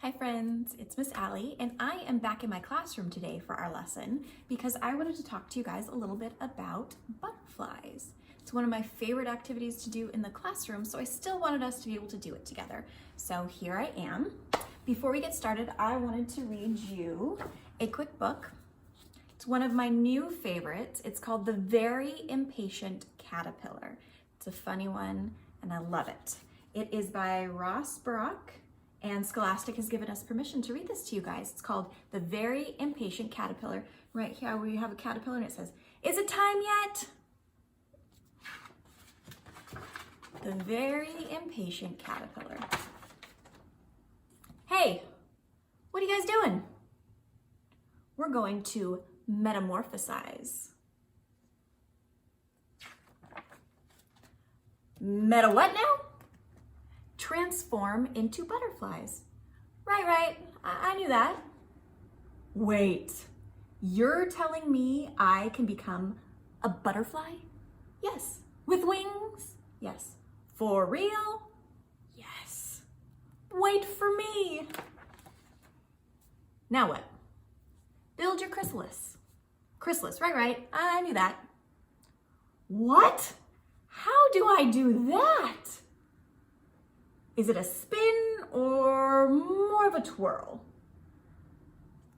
Hi friends, it's Miss Allie and I am back in my classroom today for our lesson because I wanted to talk to you guys a little bit about butterflies. It's one of my favorite activities to do in the classroom, so I still wanted us to be able to do it together. So here I am. Before we get started, I wanted to read you a quick book. It's one of my new favorites. It's called The Very Impatient Caterpillar. It's a funny one and I love it. It is by Ross Barak. And Scholastic has given us permission to read this to you guys. It's called The Very Impatient Caterpillar. Right here we have a caterpillar and it says, "Is it time yet?" The Very Impatient Caterpillar. Hey, what are you guys doing? We're going to metamorphosize. Meta what now? Transform into butterflies. Right, I knew that. Wait, you're telling me I can become a butterfly? Yes. With wings? Yes. For real? Yes. Wait for me. Now what? Build your chrysalis. Chrysalis, right, I knew that. What? How do I do that? Is it a spin or more of a twirl?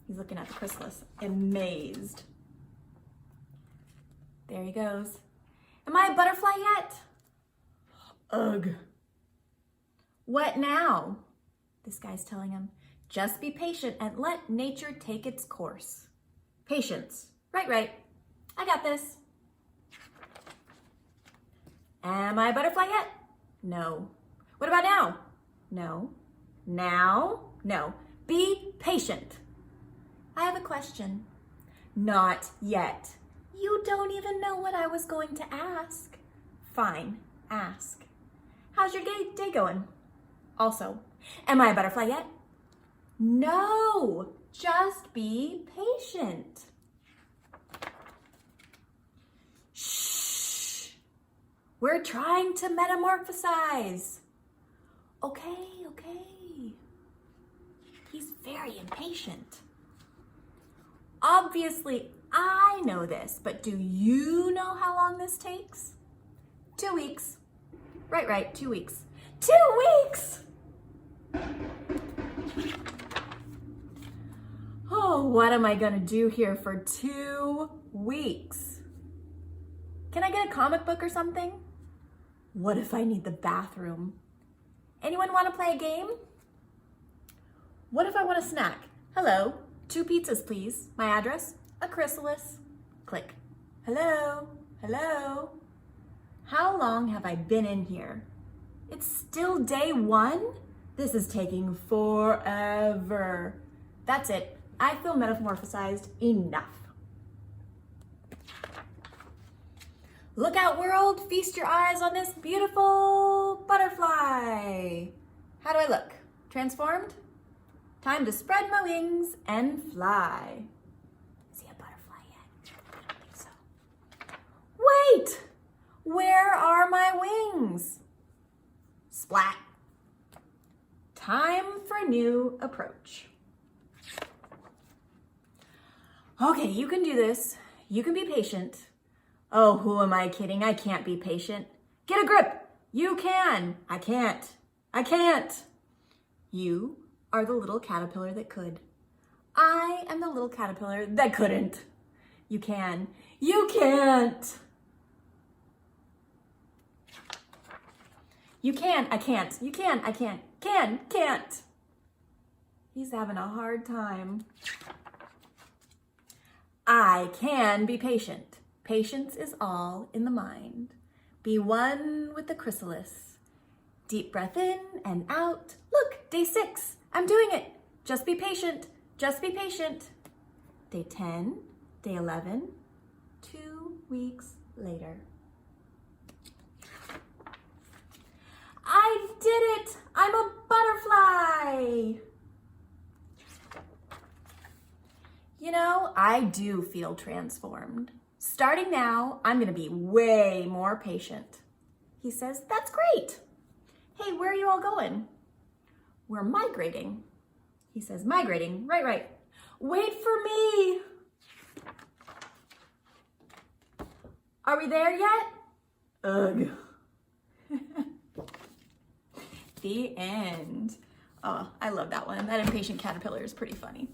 He's looking at the chrysalis, amazed. There he goes. Am I a butterfly yet? Ugh. What now? This guy's telling him, just be patient and let nature take its course. Patience. Right. I got this. Am I a butterfly yet? No. What about now? No. Now? No. Be patient. I have a question. Not yet. You don't even know what I was going to ask. Fine, ask. How's your day going? Also, am I a butterfly yet? No, just be patient. Shh. We're trying to metamorphosize. Okay. He's very impatient. Obviously, I know this, but do you know how long this takes? 2 weeks. Right, 2 weeks. 2 weeks! Oh, what am I gonna do here for 2 weeks? Can I get a comic book or something? What if I need the bathroom? Anyone want to play a game? What if I want a snack? Hello, 2 pizzas, please. My address, a chrysalis. Click. Hello. How long have I been in here? It's still day 1? This is taking forever. That's it. I feel metamorphosized enough. Look out, world, feast your eyes on this beautiful butterfly. How do I look? Transformed? Time to spread my wings and fly. Is he a butterfly yet? I don't think so. Wait! Where are my wings? Splat. Time for a new approach. Okay, you can do this. You can be patient. Oh, who am I kidding? I can't be patient. Get a grip. You can. I can't. You are the little caterpillar that could. I am the little caterpillar that couldn't. You can. You can't. You can. I can't. You can. I can't. Can't. He's having a hard time. I can be patient. Patience is all in the mind. Be one with the chrysalis. Deep breath in and out. Look, day 6. I'm doing it. Just be patient. Day 10, day 11, 2 weeks later. I did it! I'm a butterfly! You know, I do feel transformed. Starting now, I'm gonna be way more patient. He says, that's great. Hey, where are you all going? We're migrating. He says, migrating, right, right. Wait for me. Are we there yet? Ugh. The end. Oh, I love that one. That impatient caterpillar is pretty funny.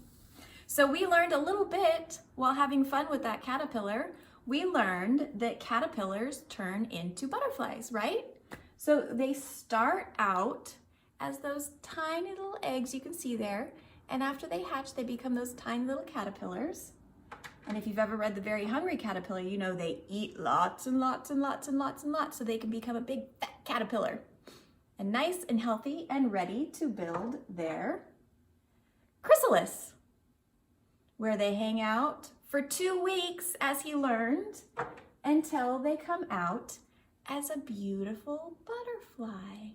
So we learned a little bit while having fun with that caterpillar. We learned that caterpillars turn into butterflies, right? So they start out as those tiny little eggs you can see there. And after they hatch, they become those tiny little caterpillars. And if you've ever read The Very Hungry Caterpillar, you know they eat lots and lots and lots and lots and lots so they can become a big fat caterpillar. And nice and healthy and ready to build their chrysalis, where they hang out for 2 weeks, as he learned, until they come out as a beautiful butterfly.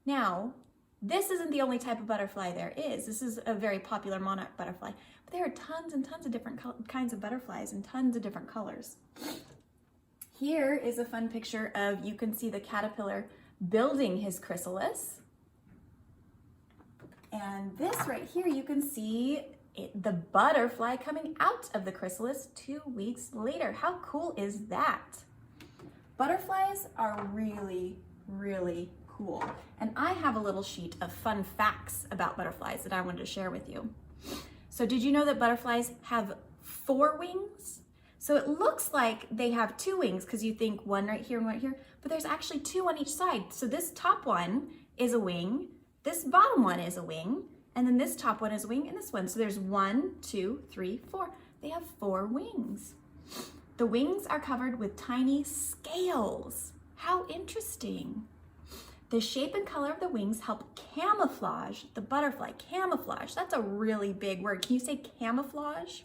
Now, this isn't the only type of butterfly there is. This is a very popular monarch butterfly, but there are tons and tons of different kinds of butterflies and tons of different colors. Here is a fun picture of, you can see the caterpillar building his chrysalis. And this right here, you can see the butterfly coming out of the chrysalis 2 weeks later. How cool is that? Butterflies are really, really cool. And I have a little sheet of fun facts about butterflies that I wanted to share with you. So did you know that butterflies have 4 wings? So it looks like they have 2 wings because you think one right here and one right here, but there's actually 2 on each side. So this top one is a wing, this bottom one is a wing, and then this top one is a wing, and this one. So there's 1, 2, 3, 4. They have 4 wings. The wings are covered with tiny scales. How interesting. The shape and color of the wings help camouflage the butterfly. Camouflage, that's a really big word. Can you say camouflage?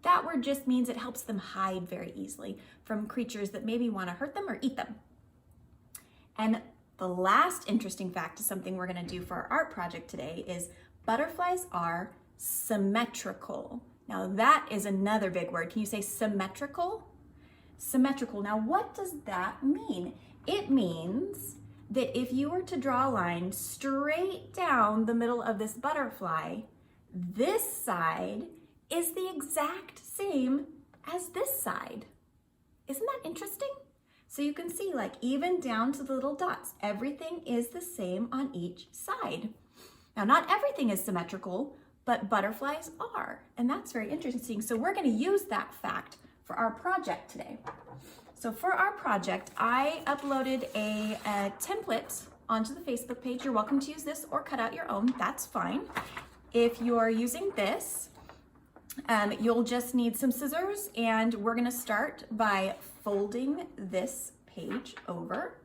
That word just means it helps them hide very easily from creatures that maybe want to hurt them or eat them. And the last interesting fact is something we're going to do for our art project today is butterflies are symmetrical. Now that is another big word. Can you say symmetrical? Symmetrical. Now what does that mean? It means that if you were to draw a line straight down the middle of this butterfly, this side is the exact same as this side. Isn't that interesting? So you can see, like, even down to the little dots, everything is the same on each side. Now, not everything is symmetrical, but butterflies are, and that's very interesting. So we're going to use that fact for our project today. So for our project, I uploaded a template onto the Facebook page. You're welcome to use this or cut out your own, that's fine. If you're using this, you'll just need some scissors, and we're gonna start by folding this page over.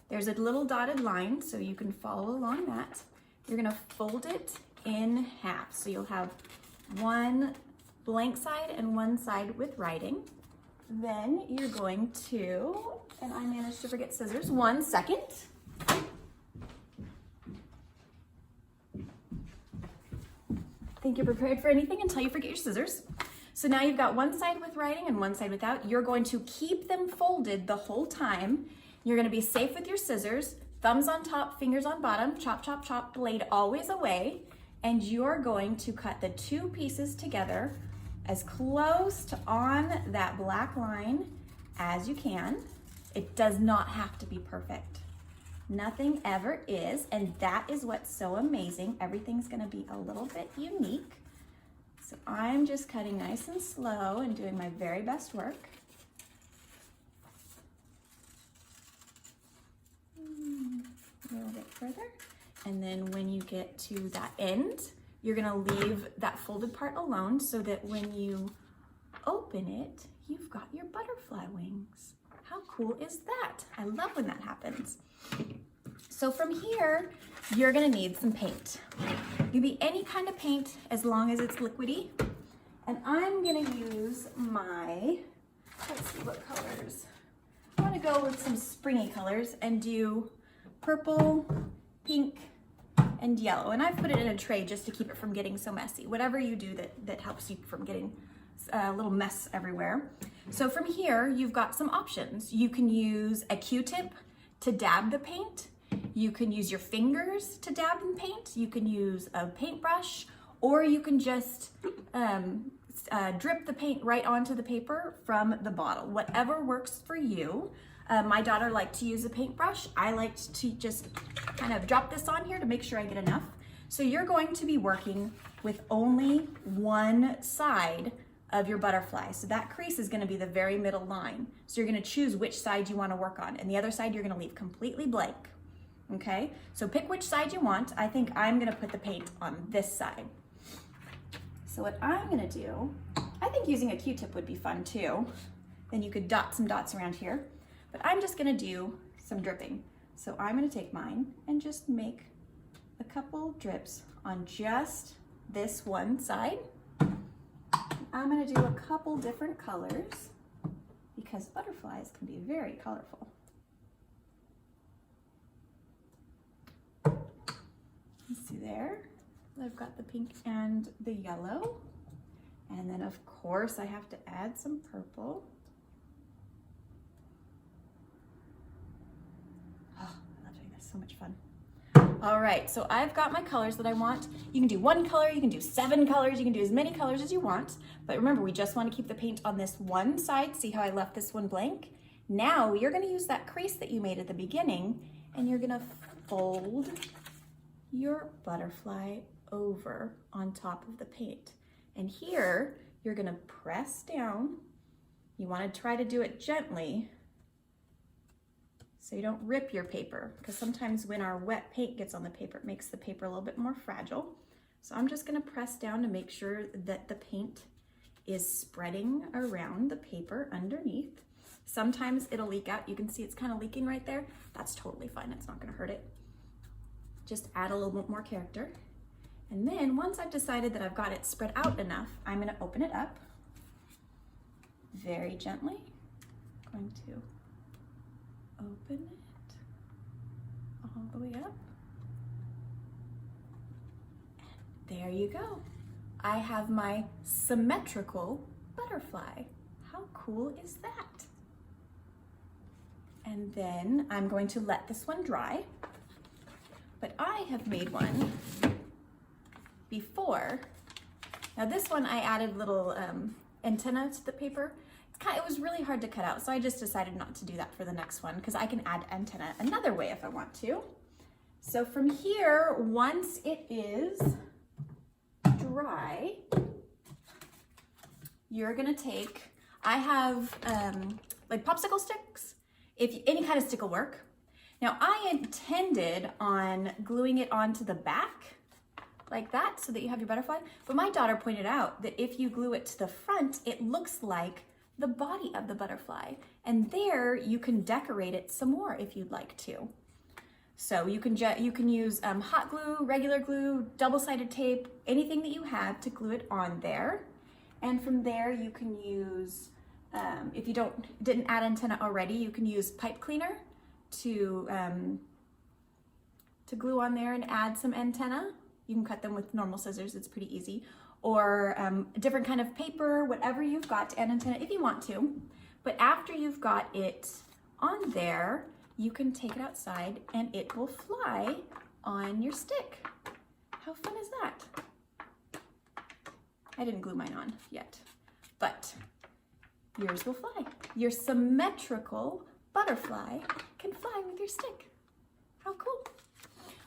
There's a little dotted line, so you can follow along that. You're gonna fold it in half. So you'll have one blank side and one side with writing. Then you're going to, and I managed to forget scissors, 1 second. Think you're prepared for anything until you forget your scissors. So now you've got one side with writing and one side without. You're going to keep them folded the whole time. You're going to be safe with your scissors, thumbs on top, fingers on bottom, chop, chop, chop, blade always away. And you're going to cut the 2 pieces together as close to on that black line as you can. It does not have to be perfect. Nothing ever is, and that is what's so amazing. Everything's gonna be a little bit unique. So I'm just cutting nice and slow and doing my very best work. A little bit further. And then when you get to that end, you're gonna leave that folded part alone so that when you open it, you've got your butterfly wings. How cool is that? I love when that happens. So from here, you're gonna need some paint. It can be any kind of paint as long as it's liquidy. And I'm gonna use my, let's see what colors. I wanna go with some springy colors and do purple, pink, and yellow. And I've put it in a tray just to keep it from getting so messy. Whatever you do that helps you from getting a little mess everywhere. So from here, you've got some options. You can use a Q-tip to dab the paint. You can use your fingers to dab the paint. You can use a paintbrush, or you can just drip the paint right onto the paper from the bottle, whatever works for you. My daughter liked to use a paintbrush. I liked to just kind of drop this on here to make sure I get enough. So you're going to be working with only one side of your butterfly. So that crease is going to be the very middle line. So you're going to choose which side you want to work on, and the other side you're going to leave completely blank. Okay, so pick which side you want. I think I'm going to put the paint on this side. So what I'm going to do, I think using a Q-tip would be fun too. Then you could dot some dots around here. But I'm just going to do some dripping. So I'm going to take mine and just make a couple drips on just this one side. I'm going to do a couple different colors because butterflies can be very colorful. Let's see there. I've got the pink and the yellow. And then of course I have to add some purple. Oh, I love doing this, so much fun. All right, so I've got my colors that I want. You can do one color, you can do 7 colors, you can do as many colors as you want. But remember, we just want to keep the paint on this one side. See how I left this one blank? Now you're going to use that crease that you made at the beginning, and you're going to fold your butterfly over on top of the paint. And here, you're going to press down. You want to try to do it gently so you don't rip your paper, because sometimes when our wet paint gets on the paper, it makes the paper a little bit more fragile. So I'm just going to press down to make sure that the paint is spreading around the paper underneath. Sometimes it'll leak out. You can see it's kind of leaking right there. That's totally fine. It's not going to hurt it. Just add a little bit more character. And then once I've decided that I've got it spread out enough, I'm going to open it up very gently. I'm going to open it all the way up. And there you go. I have my symmetrical butterfly. How cool is that? And then I'm going to let this one dry. But I have made one before. Now this one I added little antenna to the paper. It was really hard to cut out, so I just decided not to do that for the next one because I can add antenna another way if I want to. So from here, once it is dry, you're gonna take, I have like popsicle sticks, any kind of stick will work. Now I intended on gluing it onto the back like that so that you have your butterfly, but my daughter pointed out that if you glue it to the front, it looks like the body of the butterfly, and there you can decorate it some more if you'd like to. So you can use hot glue, regular glue, double-sided tape, anything that you have to glue it on there. And from there you can use, if you didn't add antenna already, you can use pipe cleaner to glue on there and add some antenna. You can cut them with normal scissors, it's pretty easy. Or a different kind of paper, whatever you've got to add antenna if you want to. But after you've got it on there, you can take it outside and it will fly on your stick. How fun is that? I didn't glue mine on yet, but yours will fly. Your symmetrical butterfly can fly with your stick. How cool.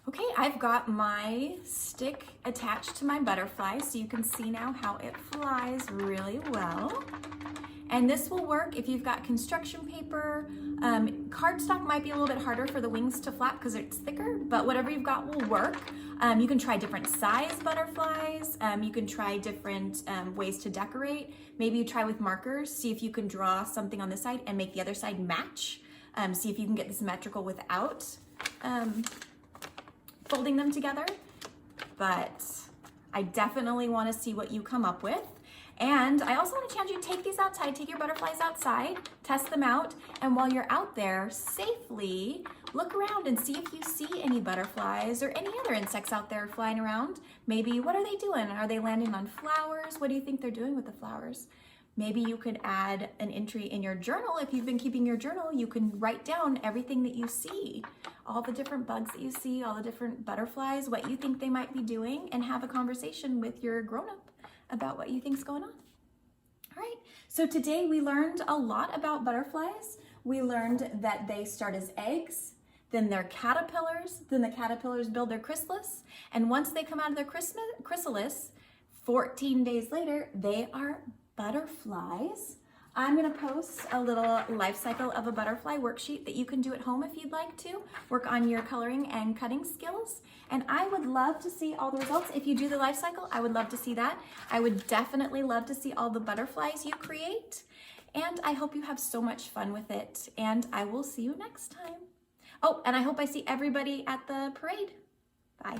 Okay, I've got my stick attached to my butterfly, so you can see now how it flies really well. And this will work if you've got construction paper. Cardstock might be a little bit harder for the wings to flap because it's thicker, but whatever you've got will work. You can try different size butterflies. You can try different ways to decorate. Maybe you try with markers, see if you can draw something on this side and make the other side match. See if you can get this symmetrical without folding them together, but I definitely want to see what you come up with. And I also want to challenge you to take these outside, take your butterflies outside, test them out, and while you're out there safely, look around and see if you see any butterflies or any other insects out there flying around. Maybe what are they doing? Are they landing on flowers? What do you think they're doing with the flowers? Maybe you could add an entry in your journal. If you've been keeping your journal, you can write down everything that you see, all the different bugs that you see, all the different butterflies, what you think they might be doing, and have a conversation with your grown-up about what you think's going on. All right, so today we learned a lot about butterflies. We learned that they start as eggs, then they're caterpillars, then the caterpillars build their chrysalis, and once they come out of their chrysalis, 14 days later, they are butterflies. I'm gonna post a little life cycle of a butterfly worksheet that you can do at home if you'd like to. Work on your coloring and cutting skills. And I would love to see all the results. If you do the life cycle, I would love to see that. I would definitely love to see all the butterflies you create. And I hope you have so much fun with it. And I will see you next time. Oh, and I hope I see everybody at the parade. Bye.